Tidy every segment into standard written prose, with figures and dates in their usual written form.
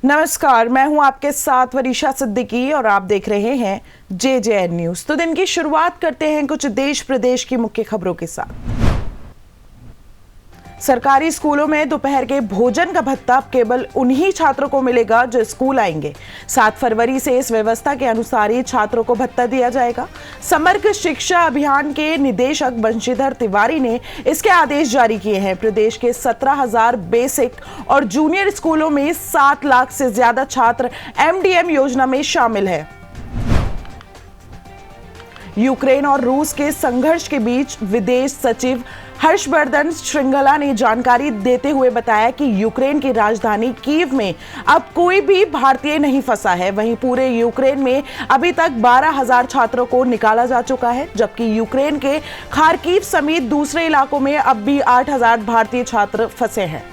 नमस्कार, मैं हूं आपके साथ वरीशा सिद्दीकी और आप देख रहे हैं JJN न्यूज। तो दिन की शुरुआत करते हैं कुछ देश प्रदेश की मुख्य खबरों के साथ। सरकारी स्कूलों में दोपहर के भोजन का भत्ता केवल उन्हीं छात्रों को मिलेगा जो स्कूल आएंगे। 7 फरवरी से इस व्यवस्था के अनुसार ही छात्रों को भत्ता दिया जाएगा। समग्र शिक्षा अभियान के निदेशक बंशीधर तिवारी ने इसके आदेश जारी किए हैं। प्रदेश के 17,000 बेसिक और जूनियर स्कूलों में 7 लाख से ज्यादा छात्र MDM योजना में शामिल है। यूक्रेन और रूस के संघर्ष के बीच विदेश सचिव हर्षवर्धन श्रृंगला ने जानकारी देते हुए बताया कि यूक्रेन की राजधानी कीव में अब कोई भी भारतीय नहीं फंसा है। वहीं पूरे यूक्रेन में अभी तक 12,000 छात्रों को निकाला जा चुका है, जबकि यूक्रेन के खार्किव समेत दूसरे इलाकों में अब भी 8,000 भारतीय छात्र फंसे हैं।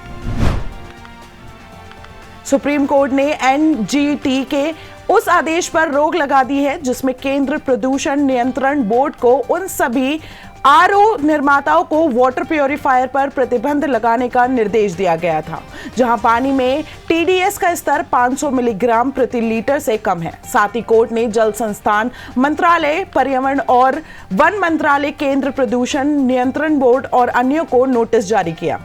सुप्रीम कोर्ट ने NGT के उस आदेश पर रोक लगा दी है जिसमें केंद्र प्रदूषण नियंत्रण बोर्ड को उन सभी RO निर्माताओं को वाटर प्योरीफायर पर प्रतिबंध लगाने का निर्देश दिया गया था जहां पानी में TDS का स्तर 500 मिलीग्राम प्रति लीटर से कम है। साथ ही कोर्ट ने जल संस्थान मंत्रालय, पर्यावरण और वन मंत्रालय, केंद्र प्रदूषण नियंत्रण बोर्ड और अन्यों को नोटिस जारी किया।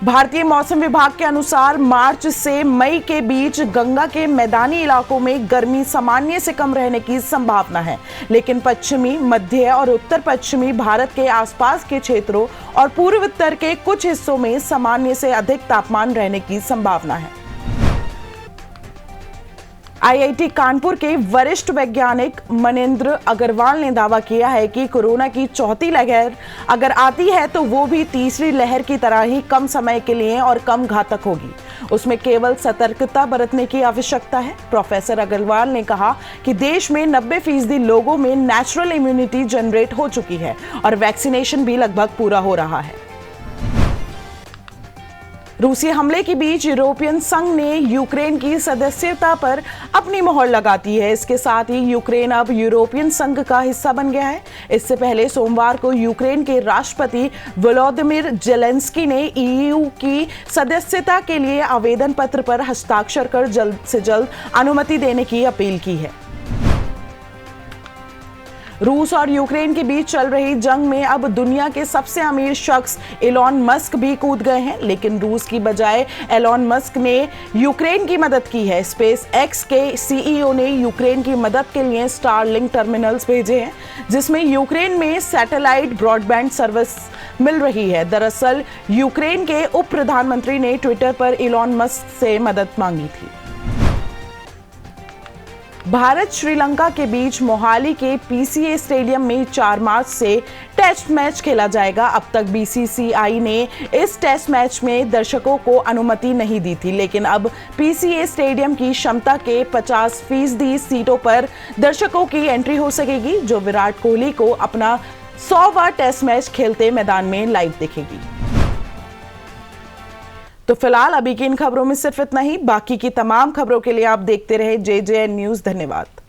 भारतीय मौसम विभाग के अनुसार मार्च से मई के बीच गंगा के मैदानी इलाकों में गर्मी सामान्य से कम रहने की संभावना है, लेकिन पश्चिमी, मध्य और उत्तर पश्चिमी भारत के आसपास के क्षेत्रों और पूर्व उत्तर के कुछ हिस्सों में सामान्य से अधिक तापमान रहने की संभावना है। IIT कानपुर के वरिष्ठ वैज्ञानिक मनेंद्र अग्रवाल ने दावा किया है कि कोरोना की चौथी लहर अगर आती है तो वो भी तीसरी लहर की तरह ही कम समय के लिए और कम घातक होगी। उसमें केवल सतर्कता बरतने की आवश्यकता है। प्रोफेसर अग्रवाल ने कहा कि देश में 90% लोगों में नेचुरल इम्यूनिटी जनरेट हो चुकी है और वैक्सीनेशन भी लगभग पूरा हो रहा है। रूसी हमले के बीच यूरोपियन संघ ने यूक्रेन की सदस्यता पर अपनी मोहर लगा दी है। इसके साथ ही यूक्रेन अब यूरोपियन संघ का हिस्सा बन गया है। इससे पहले सोमवार को यूक्रेन के राष्ट्रपति वोलोदिमीर जेलेंस्की ने EU की सदस्यता के लिए आवेदन पत्र पर हस्ताक्षर कर जल्द से जल्द अनुमति देने की अपील की है। रूस और यूक्रेन के बीच चल रही जंग में अब दुनिया के सबसे अमीर शख्स एलॉन मस्क भी कूद गए हैं, लेकिन रूस की बजाय एलॉन मस्क ने यूक्रेन की मदद की है। स्पेस एक्स के CEO ने यूक्रेन की मदद के लिए स्टारलिंक टर्मिनल्स भेजे हैं, जिसमें यूक्रेन में सैटेलाइट ब्रॉडबैंड सर्विस मिल रही है। दरअसल यूक्रेन के उप प्रधानमंत्री ने ट्विटर पर एलॉन मस्क से मदद मांगी थी। भारत श्रीलंका के बीच मोहाली के PCA स्टेडियम में 4 मार्च से टेस्ट मैच खेला जाएगा। अब तक BCCI ने इस टेस्ट मैच में दर्शकों को अनुमति नहीं दी थी, लेकिन अब PCA स्टेडियम की क्षमता के 50% सीटों पर दर्शकों की एंट्री हो सकेगी, जो विराट कोहली को अपना 100वां टेस्ट मैच खेलते मैदान में लाइव देखेगी। तो फिलहाल अभी की इन खबरों में सिर्फ इतना ही। बाकी की तमाम खबरों के लिए आप देखते रहे JJN न्यूज। धन्यवाद।